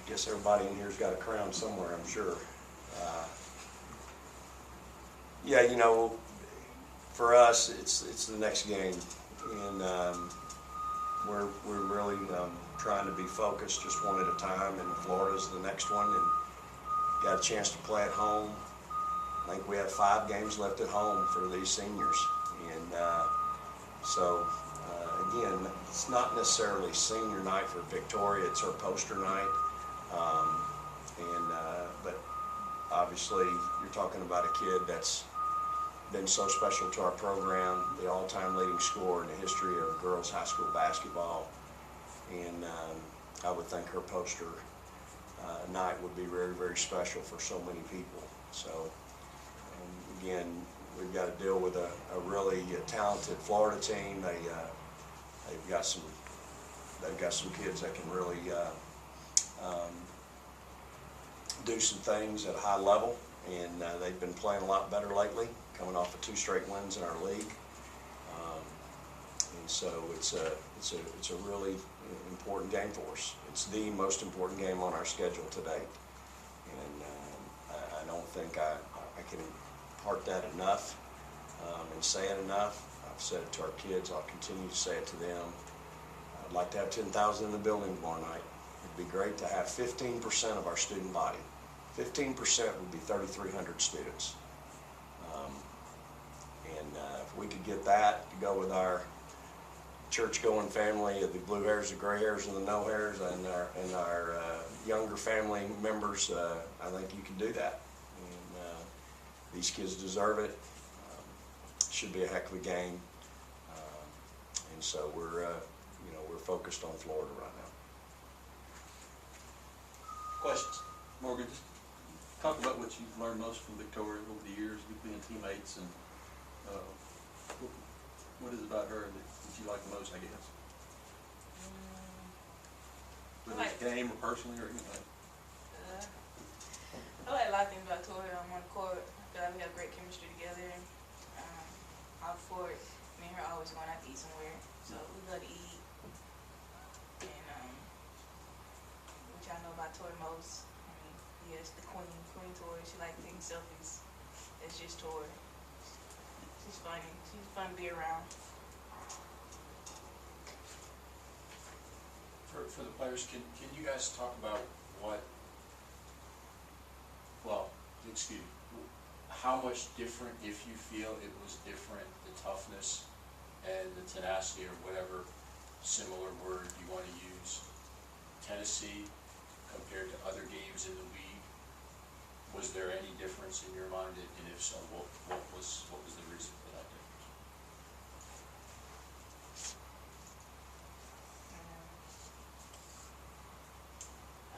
guess everybody in here's got a crown somewhere, I'm sure. Yeah, you know, for us, it's the next game, and we're really trying to be focused, just one at a time. And Florida's the next one, and got a chance to play at home. I think we have 5 games left at home for these seniors, and so again, it's not necessarily senior night for Victoria; it's her poster night, but obviously you're talking about a kid that's been so special to our program, the all-time leading scorer in the history of girls high school basketball, and I would think her poster night would be very, very special for so many people. So again, we've got to deal with a really talented Florida team. They've got some kids that can really do some things at a high level, and they've been playing a lot better lately, coming off of 2 straight wins in our league. And so it's a really important game for us. It's the most important game on our schedule to date, and I don't think I can impart that enough and say it enough. I've said it to our kids. I'll continue to say it to them. I'd like to have 10,000 in the building tomorrow night. It'd be great to have 15% of our student body. 15% would be 3,300 students. If we could get that to go with our church-going family of the blue hairs, the gray hairs, and the no hairs, and our younger family members, I think you can do that. And these kids deserve it. Should be a heck of a game. And so we're focused on Florida right now. Questions? Morgan, just talk about what you've learned most from Victoria over the years, being teammates, and what is it about her that you like the most, I guess? Whether it's game or personally or anything. I like a lot of things about Victoria on one court. I feel like we have great chemistry together. Out for it, me and her always going out to eat somewhere, so we love to eat. And which I know about Tori most. I mean, yes, the Queen Tori. She likes taking selfies. It's just Tori. She's funny. She's fun to be around. For the players, can you guys talk about how much different, if you feel it was different, the toughness and the tenacity, or whatever similar word you want to use, Tennessee compared to other games in the league? Was there any difference in your mind, and if so, what was the reason for that difference?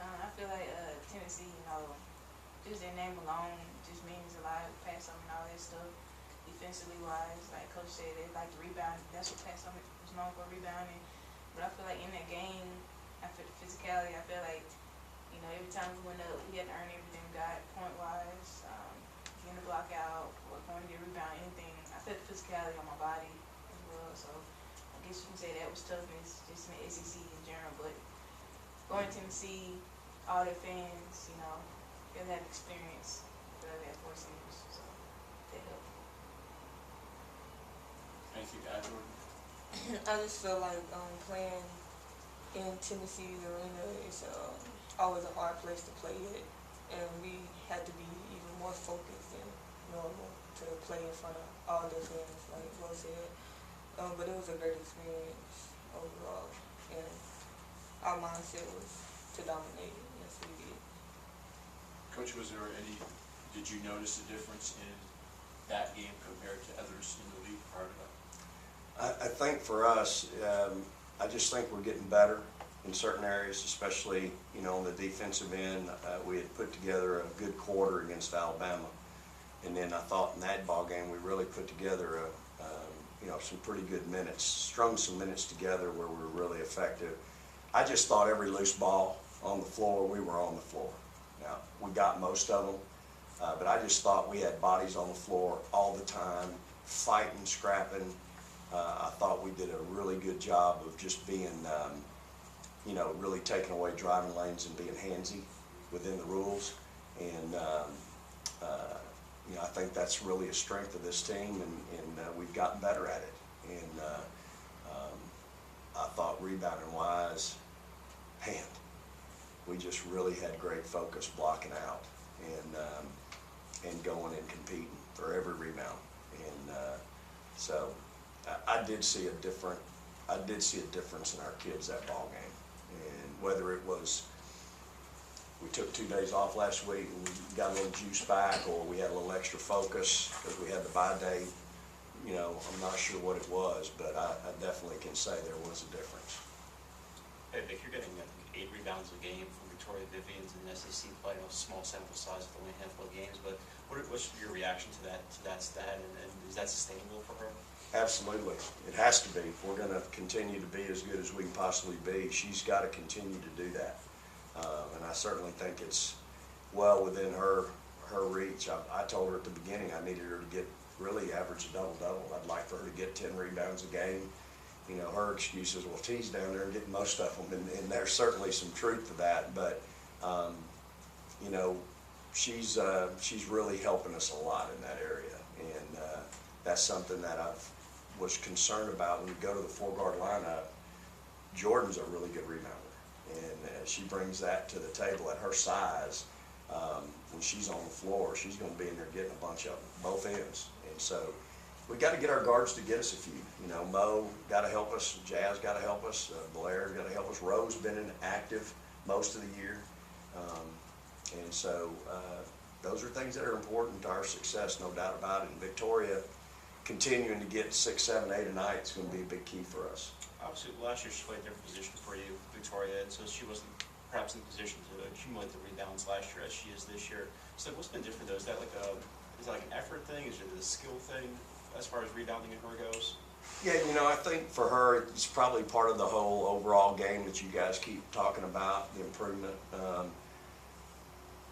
I feel like Tennessee, just their name alone just means a lot. Pat Summitt and all that stuff, defensively wise, like Coach said, they like to rebound. That's what Pat Summitt was known for, rebounding. But I feel like in that game, after the physicality, I feel like, every time we went up, we had to earn everything we got, point-wise, getting the block out, or going to get a rebound, anything. I felt the physicality on my body as well, so I guess you can say that was toughness just in the SEC in general. But going to Tennessee, all their fans, they'll have experience that I've had 4 seniors, so that helped. Anything to add, Jordan? I just feel like playing in Tennessee's arena is always a hard place to play it, and we had to be even more focused than normal to play in front of all the fans, like Will said. But it was a great experience overall, and our mindset was to dominate it. Yes, we did. Coach, did you notice a difference in that game compared to others in the league prior to that? I think for us, I just think we're getting better in certain areas, especially on the defensive end. We had put together a good quarter against Alabama, and then I thought in that ball game we really put together some pretty good minutes, strung some minutes together where we were really effective. I just thought every loose ball on the floor, we were on the floor. Now we got most of them, but I just thought we had bodies on the floor all the time, fighting, scrapping. I thought we did a really good job of just being you know, really taking away driving lanes and being handsy within the rules. And, you know, I think that's really a strength of this team, and we've gotten better at it. And I thought rebounding wise, man, we just really had great focus blocking out and going and competing for every rebound. And so I did see a difference in our kids that ball game. And whether it was we took 2 days off last week and we got a little juice back, or we had a little extra focus because we had the bye day, you know, I'm not sure what it was, but I definitely can say there was a difference. Hey Vic, you're getting, I think, 8 rebounds a game from Victoria Vivians in the SEC play. I know it's a small sample size with only a handful of games, but what's your reaction to that stat, and is that sustainable for her? Absolutely. It has to be. If we're going to continue to be as good as we can possibly be, she's got to continue to do that. And I certainly think it's well within her reach. I told her at the beginning I needed her to get really average a double-double. I'd like for her to get 10 rebounds a game. You know, her excuse is, well, T's down there and getting most of them, and there's certainly some truth to that. But, you know, she's really helping us a lot in that area. And that's something that I was concerned about when you go to the 4-guard lineup. Jordan's a really good rebounder. And she brings that to the table at her size. When she's on the floor, she's going to be in there getting a bunch of them, both ends. And so we got to get our guards to get us a few. You know, Mo got to help us, Jazz got to help us, Blair's got to help us. Rose been inactive most of the year. And so those are things that are important to our success, no doubt about it. And Victoria continuing to get 6, 7, 8 a night is going to be a big key for us. Obviously, last year she played a different position for you, Victoria, and so she wasn't perhaps in position to accumulate the rebounds last year as she is this year. So what's been different though? Is that like an effort thing? Is it a skill thing as far as rebounding in her goes? Yeah, you know, I think for her, it's probably part of the whole overall game that you guys keep talking about, the improvement.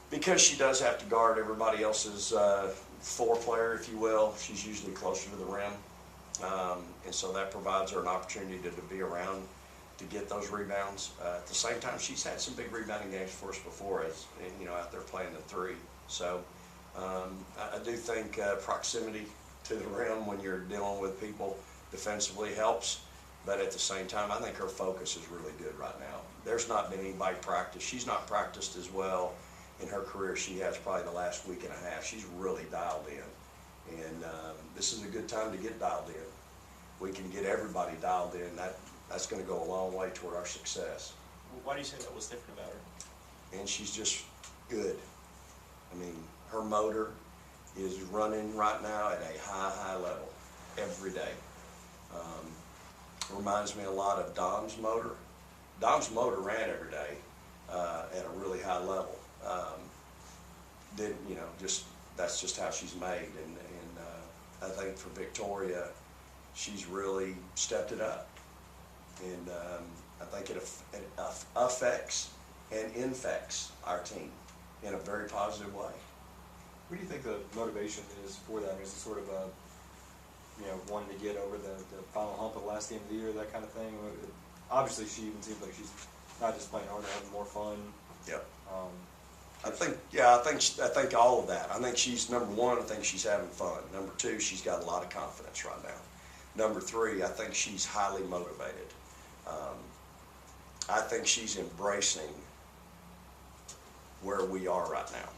Because she does have to guard everybody else's floor player, if you will, she's usually closer to the rim. And so that provides her an opportunity to be around to get those rebounds. At the same time, she's had some big rebounding games for us before, as you know, out there playing the 3. So I do think proximity to the rim when you're dealing with people defensively helps. But at the same time, I think her focus is really good right now. There's not been anybody practice. She's not practiced as well in her career she has probably the last week and a half. She's really dialed in. And this is a good time to get dialed in. We can get everybody dialed in. That's going to go a long way toward our success. Why do you say that? What's different about her? And she's just good. I mean, her motor is running right now at a high level every day. Reminds me a lot of Dom's motor. Dom's motor ran every day at a really high level. You know, that's just how she's made. And I think for Victoria, she's really stepped it up. And I think it affects and infects our team in a very positive way. What do you think the motivation is for that? Is it sort of a, you know, wanting to get over the final hump of the last game of the year, that kind of thing? Obviously, she even seems like she's not just playing harder, having more fun. Yep. I think all of that. I think she's, number one, I think she's having fun. Number two, she's got a lot of confidence right now. Number three, I think she's highly motivated. I think she's embracing where we are right now.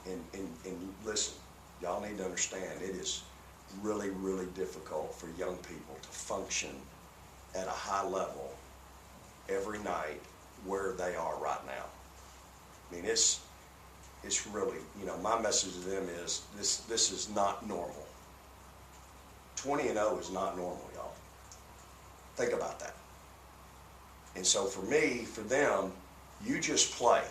And listen, y'all need to understand, it is really, really difficult for young people to function at a high level every night where they are right now. I mean, it's really, you know, my message to them is this is not normal. 20-0 is not normal, y'all. Think about that. And so for me, for them, you just play.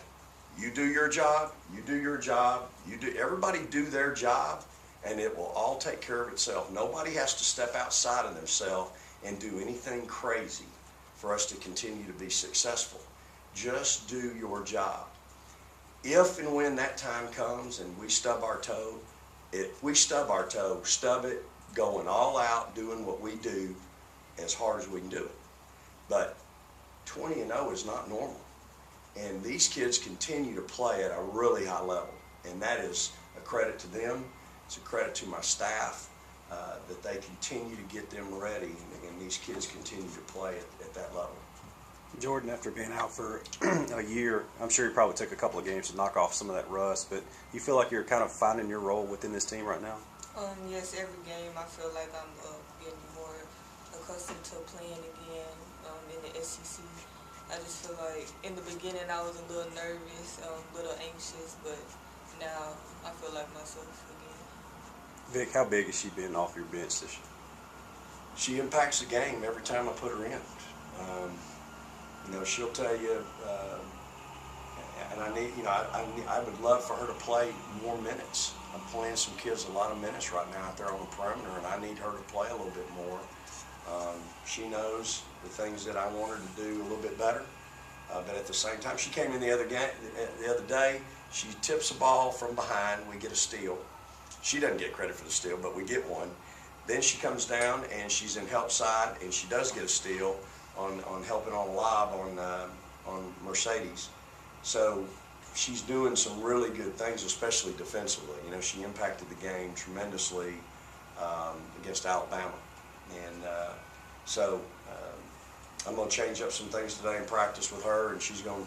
You do your job, you do your job, everybody do their job, and it will all take care of itself. Nobody has to step outside of themselves and do anything crazy for us to continue to be successful. Just do your job. If and when that time comes and we stub our toe, if we stub our toe, stub it, going all out, doing what we do as hard as we can do it. But 20-0 is not normal. And these kids continue to play at a really high level. And that is a credit to them. It's a credit to my staff that they continue to get them ready. And these kids continue to play at that level. Jordan, after being out for a year, I'm sure you probably took a couple of games to knock off some of that rust, but you feel like you're kind of finding your role within this team right now? Yes, every game I feel like I'm getting more accustomed to playing again in the SEC. I just feel like in the beginning I was a little nervous, a little anxious, but now I feel like myself again. Vic, how big has she been off your bench this year? She impacts the game every time I put her in. You know, she'll tell you, and I need, you know, I would love for her to play more minutes. I'm playing some kids a lot of minutes right now out there on the perimeter, and I need her to play a little bit more. She knows the things that I want her to do a little bit better, but at the same time, she came in the other day. She tips a ball from behind. We get a steal. She doesn't get credit for the steal, but we get one. Then she comes down and she's in help side, and she does get a steal on helping on a lob on Mercedes. So she's doing some really good things, especially defensively. You know, she impacted the game tremendously against Alabama, and so I'm going to change up some things today in practice with her, and she's going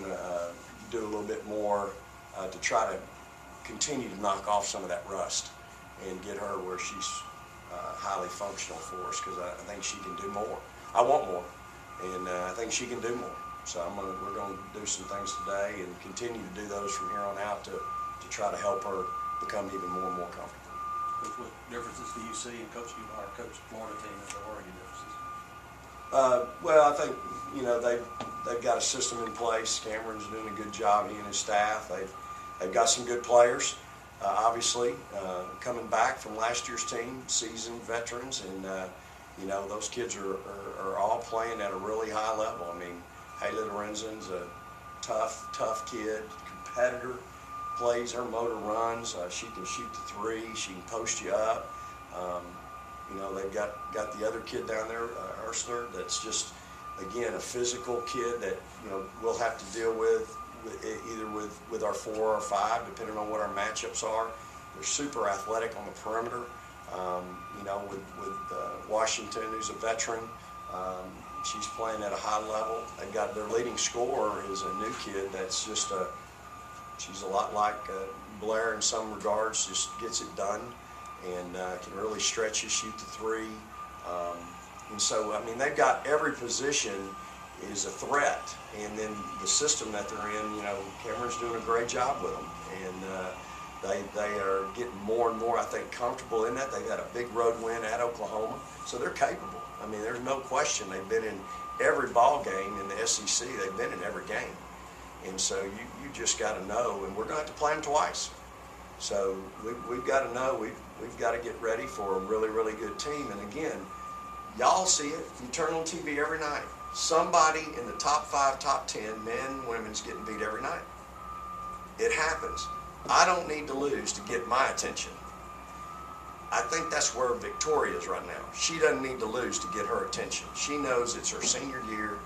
to do a little bit more to try to continue to knock off some of that rust and get her where she's highly functional for us, because I think she can do more. I want more, and I think she can do more. So we're going to do some things today and continue to do those from here on out to try to help her become even more and more comfortable. Coach, what differences do you see in coaching our Florida team and the Oregon differences? Well, I think, you know, they've got a system in place. Cameron's doing a good job, he and his staff. They've got some good players, obviously, coming back from last year's team, seasoned veterans, and you know, those kids are all playing at a really high level. I mean, Haley Lorenzen's a tough kid, competitor, plays, her motor runs, she can shoot the three, she can post you up. You know, they've got the other kid down there, Ursler, that's just, again, a physical kid that, you know, we'll have to deal with either with our 4 or 5, depending on what our matchups are. They're super athletic on the perimeter. You know, with Washington, who's a veteran, she's playing at a high level. They've got their leading scorer is a new kid that's just she's a lot like Blair in some regards, just gets it done and can really stretch you, shoot the three. And so, I mean, they've got every position is a threat. And then the system that they're in, you know, Cameron's doing a great job with them. And they are getting more and more, I think, comfortable in that. They've got a big road win at Oklahoma, so they're capable. I mean, there's no question. They've been in every ball game in the SEC. They've been in every game. And so you just got to know, and we're going to have to play them twice. So we've got to know, we've got to get ready for a really, really good team. And again, y'all see it. You turn on TV every night. Somebody in the top 5, top 10, men, women's getting beat every night. It happens. I don't need to lose to get my attention. I think that's where Victoria is right now. She doesn't need to lose to get her attention. She knows it's her senior year.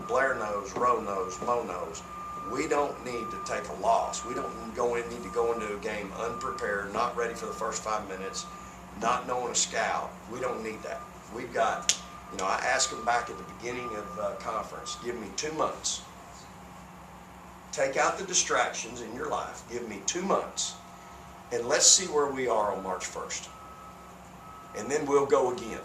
Blair knows, Roe knows, Mo knows. We don't need to take a loss. We don't need to go into a game unprepared, not ready for the first 5 minutes, not knowing a scout. We don't need that. We've got, you know, I asked them back at the beginning of conference, give me 2 months. Take out the distractions in your life. Give me 2 months, and let's see where we are on March 1st. And then we'll go again.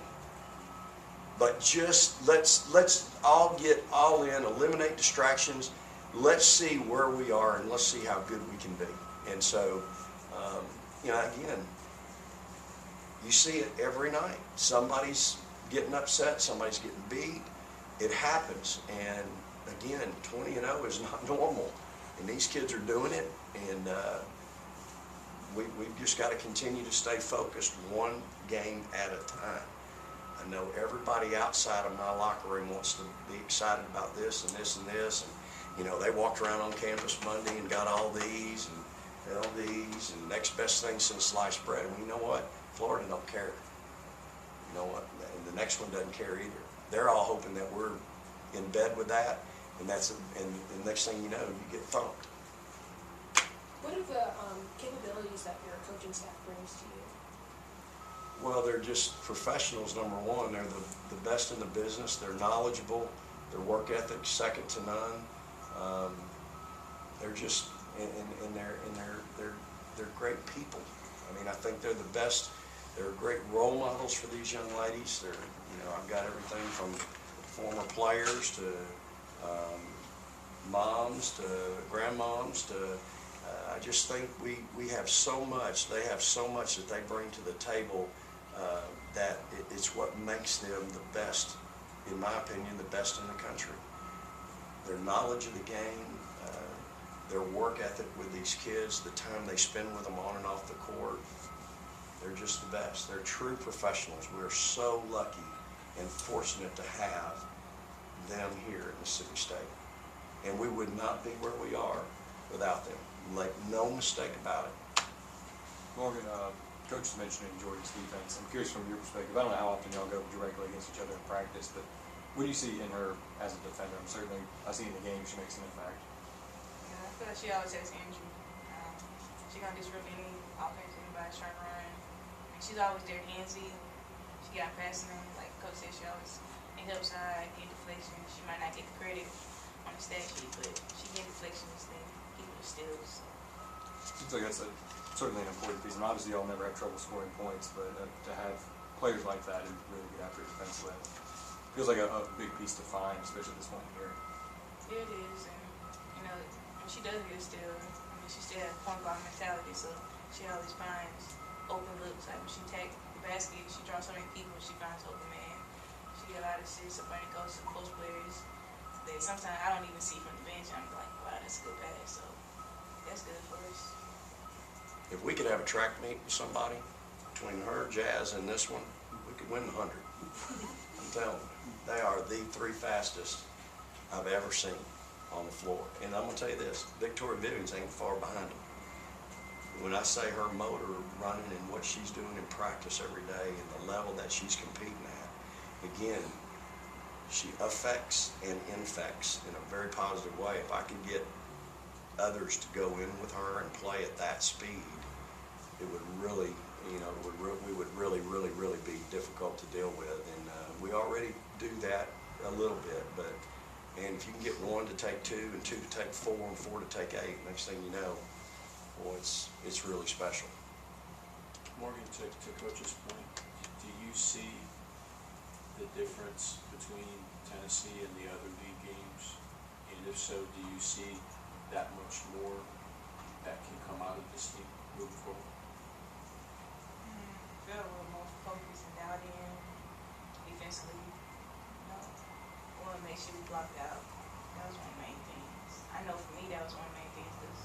But just let's all get all in, eliminate distractions. Let's see where we are, and let's see how good we can be. And so, you know, again, you see it every night. Somebody's getting upset. Somebody's getting beat. It happens. And again, 20-0 is not normal, and these kids are doing it, and we've just got to continue to stay focused, one game at a time. I know everybody outside of my locker room wants to be excited about this and this and this, and you know, they walked around on campus Monday and got all these and LDs and next best thing since sliced bread. And you know what? Florida don't care. You know what? And the next one doesn't care either. They're all hoping that we're in bed with that, and and next thing you know, you get thumped. What are the capabilities that your coaching staff brings to you? Well, they're just professionals, number one. They're the best in the business. They're knowledgeable. Their work ethic's second to none. They're just, and they're great people. I mean, I think they're the best. They're great role models for these young ladies. They're, I've got everything from former players to moms to grandmoms to, I just think we have so much, they have so much that they bring to the table that it's what makes them the best, in my opinion, the best in the country. Their knowledge of the game, their work ethic with these kids, the time they spend with them on and off the court, they're just the best. They're true professionals. We're so lucky and fortunate to have them here in Mississippi State. And we would not be where we are without them. Make no mistake about it. Morgan, Coach is mentioning Jordan's defense. I'm curious from your perspective. I don't know how often y'all go directly against each other in practice, but what do you see in her as a defender? I see in the game she makes an impact. Yeah, I feel like she always has energy. She's gonna disrupt any offense anybody's trying to run. And she's always there handsy. She got passing them, like Coach said, she always in help side, get deflection. She might not get the credit on the stat sheet, but she get deflections and keep the steals. Seems like that's certainly an important piece, and obviously y'all never have trouble scoring points, but to have players like that who really get after it defensively feels like a big piece to find, especially at this point in the year. Yeah, it is, and when she does get a steal, she still has point guard mentality, so she always finds open looks. Like when she takes the basket, she draws so many people, she finds open man. She get a lot of assists up when it goes to post players that sometimes I don't even see from the bench. I'm like, wow, that's a good pass, so that's good for us. If we could have a track meet with somebody, between her, Jazz, and this one, we could win the 100. I'm telling you, they are the three fastest I've ever seen on the floor. And I'm going to tell you this, Victoria Vivians ain't far behind them. When I say her motor running and what she's doing in practice every day and the level that she's competing at, again, she affects and infects in a very positive way. If I could get others to go in with her and play at that speed, it would really, we would really be difficult to deal with. And we already do that a little bit, and if you can get one to take two, and two to take four, and four to take eight, next thing you know, boy, it's really special. Morgan, to Coach's point, do you see the difference between Tennessee and the other league games? And if so, do you see that much more that can come out of this team moving forward? I feel a little more focused and dialed in defensively. We want to make sure we blocked out. That was one of the main things. I know for me that was one of the main things because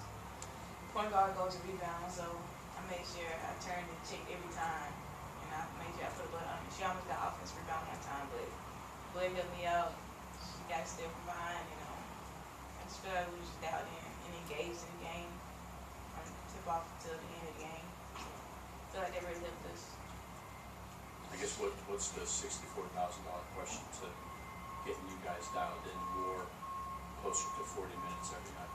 point guard goes to rebound, so I made sure I turned and checked every time, and I made sure I put a button on it. She almost got offense rebound one time, but Blake helped me out. She got to step from behind, I just feel like we were just dialed in and engaged in the game from tip off to the end of the game. I feel like that really helped us. I guess what's the $64,000 question to getting you guys dialed in more, closer to 40 minutes every night?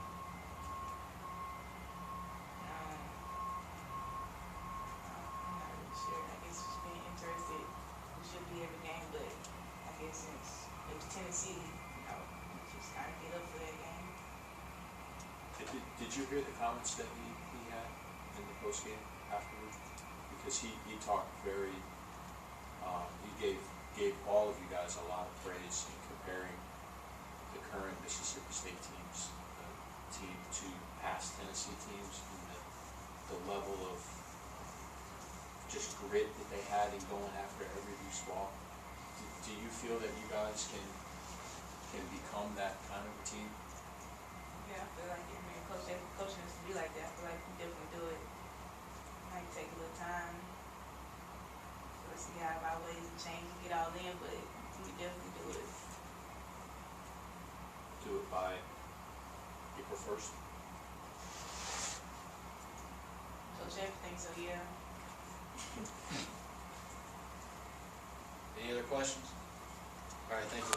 I'm not really sure. I guess just being interested. We should be every game, but I guess since it was Tennessee, just kind of get up for that game. Did you hear the comments that he had in the postgame afterwards? Because he talked very, he gave all of you guys a lot of praise in comparing the current Mississippi State teams, team to past Tennessee teams, and the level of just grit that they had in going after every loose ball. Do you feel that you guys can become that kind of a team? Yeah, I feel like coaching us to be like that. I feel like we definitely do it. Might take a little time. So let's see how our ways and change and get all in, but we definitely do it. Do it by April 1st? Coach Schaefer thinks so, yeah. Any other questions? All right, thank you.